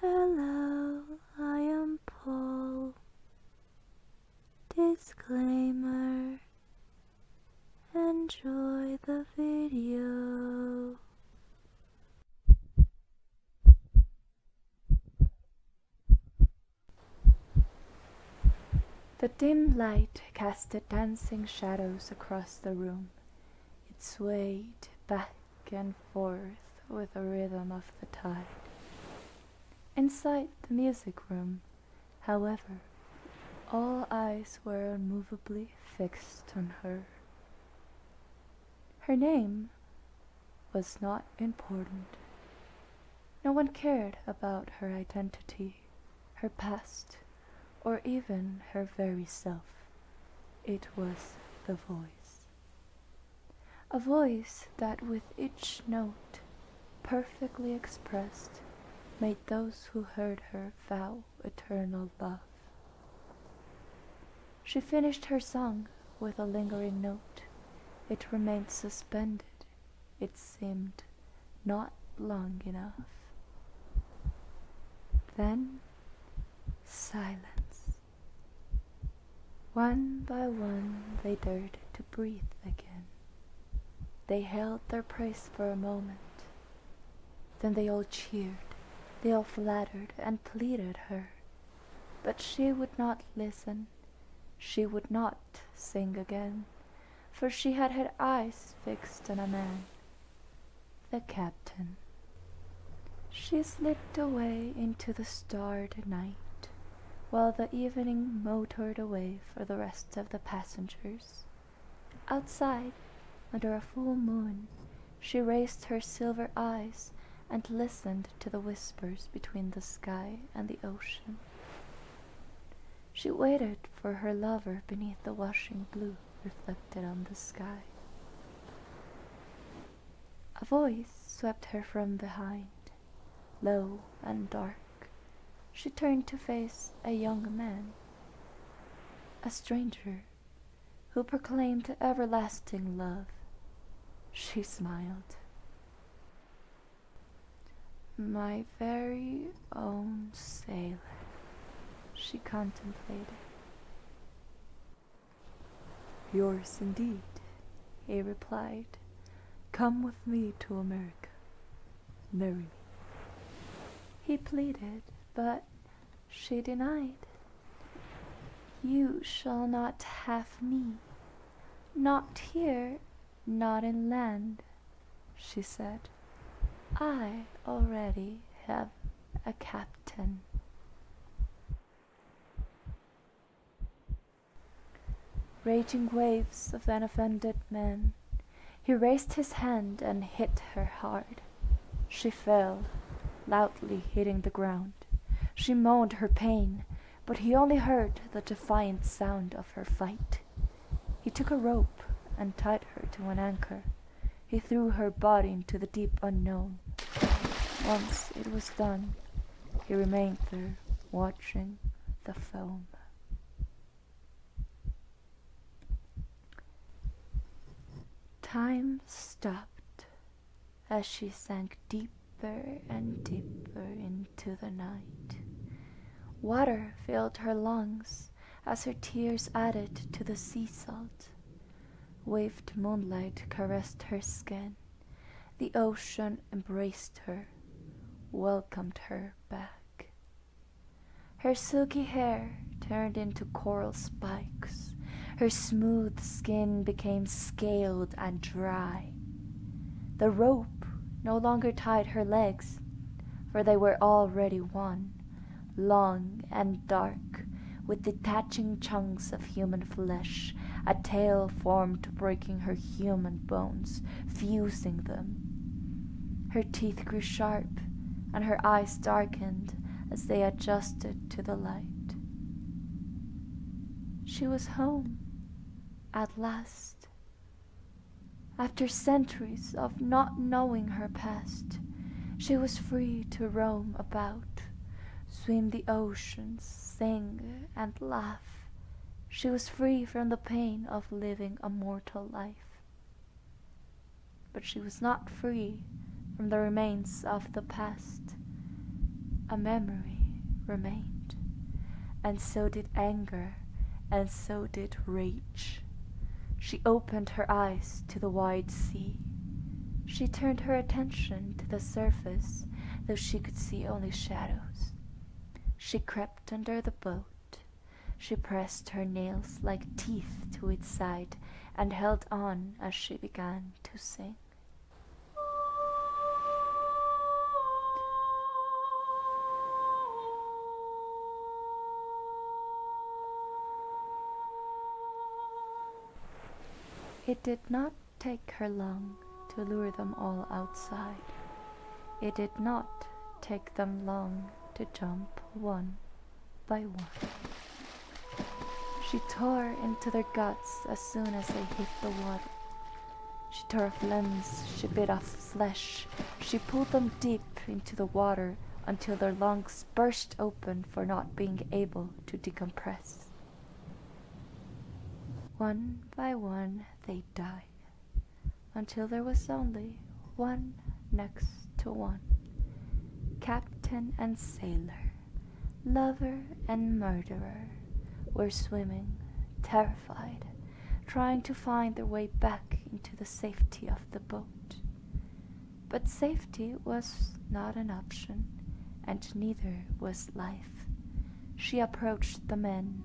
Hello, I am Paul. Disclaimer. Enjoy the video. The dim light casted dancing shadows across the room. It swayed back and forth with the rhythm of the tide. Inside the music room, however, all eyes were unmovably fixed on her. Her name was not important. No one cared about her identity, her past, or even her very self. It was the voice. A voice that with each note, perfectly expressed, made those who heard her vow eternal love. She finished her song with a lingering note. It remained suspended. It seemed not long enough. Then silence. One by one they dared to breathe again. They held their praise for a moment. Then they all cheered. They all flattered and pleaded her. But she would not listen. She would not sing again, for she had her eyes fixed on a man, the captain. She slipped away into the starred night, while the evening motored away for the rest of the passengers. Outside, under a full moon, she raised her silver eyes and listened to the whispers between the sky and the ocean. She waited for her lover beneath the washing blue reflected on the sky. A voice swept her from behind, low and dark. She turned to face a young man, a stranger, who proclaimed everlasting love. She smiled. "My very own sailor," she contemplated. "Yours indeed," he replied. "Come with me to America. Marry me." He pleaded, but she denied. "You shall not have me. Not here, not in land," she said. "I already have a captain." Raging waves of an offended man, he raised his hand and hit her hard. She fell, loudly hitting the ground. She moaned her pain, but he only heard the defiant sound of her fight. He took a rope and tied her to an anchor. He threw her body into the deep unknown. Once it was done, he remained there, watching the foam. Time stopped as she sank deeper and deeper into the night. Water filled her lungs as her tears added to the sea salt. Waved moonlight caressed her skin. The ocean embraced her, welcomed her back. Her silky hair turned into coral spikes. Her smooth skin became scaled and dry. The rope no longer tied her legs, for they were already one, long and dark, with detaching chunks of human flesh, a tail formed breaking her human bones, fusing them. Her teeth grew sharp, and her eyes darkened as they adjusted to the light. She was home, at last. After centuries of not knowing her past, she was free to roam about, swim the oceans, sing and laugh. She was free from the pain of living a mortal life. But she was not free from the remains of the past. a memory remained, and so did anger, and so did rage. She opened her eyes to the wide sea. She turned her attention to the surface, though she could see only shadows. She crept under the boat. She pressed her nails like teeth to its side and held on as she began to sing. It did not take her long to lure them all outside. It did not take them long to jump one by one. She tore into their guts as soon as they hit the water. She tore off limbs, she bit off flesh, she pulled them deep into the water until their lungs burst open for not being able to decompress. One by one they died, until there was only one next to one. Captain and sailor, lover and murderer, were swimming, terrified, trying to find their way back into the safety of the boat. But safety was not an option, and neither was life. She approached the men,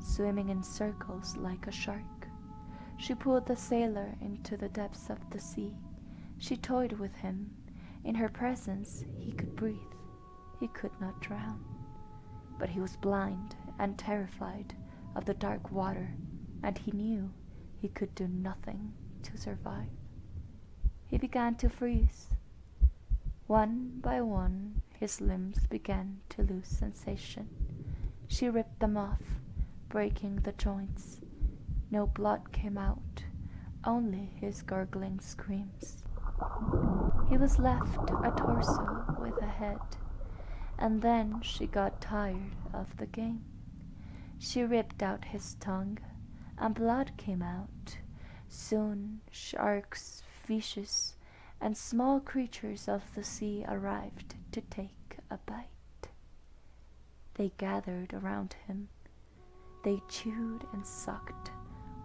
swimming in circles like a shark. She pulled the sailor into the depths of the sea. She toyed with him. In her presence he could breathe. He could not drown. But he was blind and terrified of the dark water, and he knew he could do nothing to survive. He began to freeze. One by one his limbs began to lose sensation. She ripped them off, breaking the joints. No blood came out, only his gurgling screams. He was left a torso with a head, and then she got tired of the game. She ripped out his tongue, and blood came out. Soon sharks, fishes, and small creatures of the sea arrived to take a bite. They gathered around him. They chewed and sucked,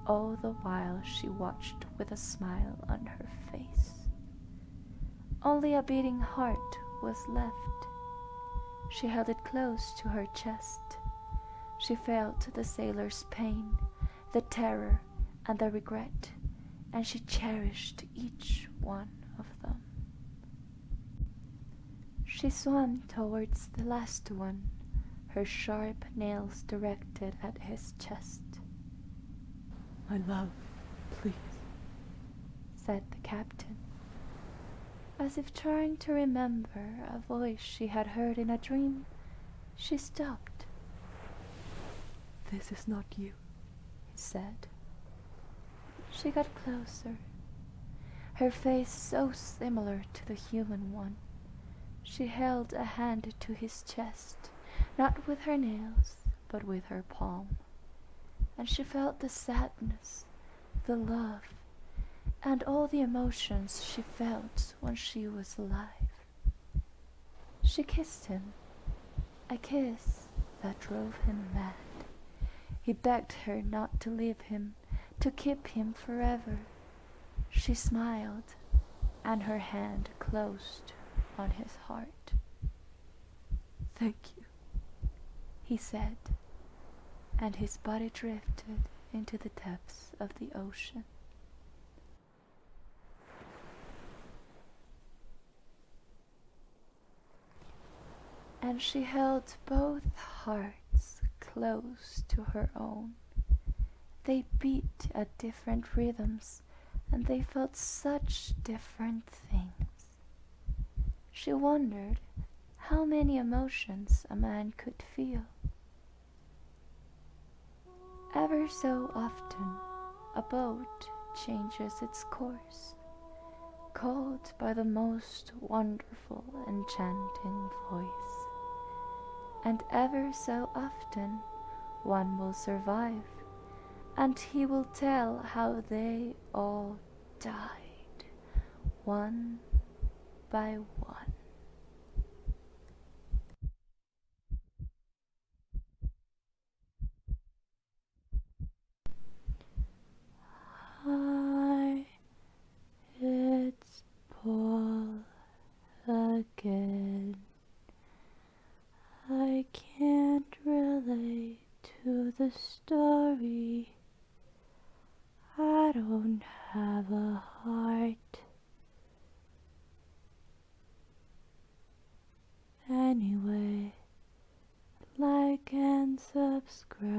all the while she watched with a smile on her face. Only a beating heart was left. She held it close to her chest. She felt the sailor's pain, the terror, and the regret, and she cherished each one of them. She swam towards the last one, her sharp nails directed at his chest. "My love, please," said the captain. As if trying to remember a voice she had heard in a dream, she stopped. "This is not you," he said. She got closer, her face so similar to the human one. She held a hand to his chest, not with her nails, but with her palm, and she felt the sadness, the love, and all the emotions she felt when she was alive. She kissed him, a kiss that drove him mad. He begged her not to leave him, to keep him forever. She smiled, and her hand closed on his heart. "Thank you," he said, and his body drifted into the depths of the ocean. And she held both hearts close to her own. They beat at different rhythms, and they felt such different things. She wondered how many emotions a man could feel. Ever so often, a boat changes its course, called by the most wonderful, enchanting voice. And ever so often, one will survive, and he will tell how they all died, one by one. the story. I don't have a heart. Anyway, like and subscribe.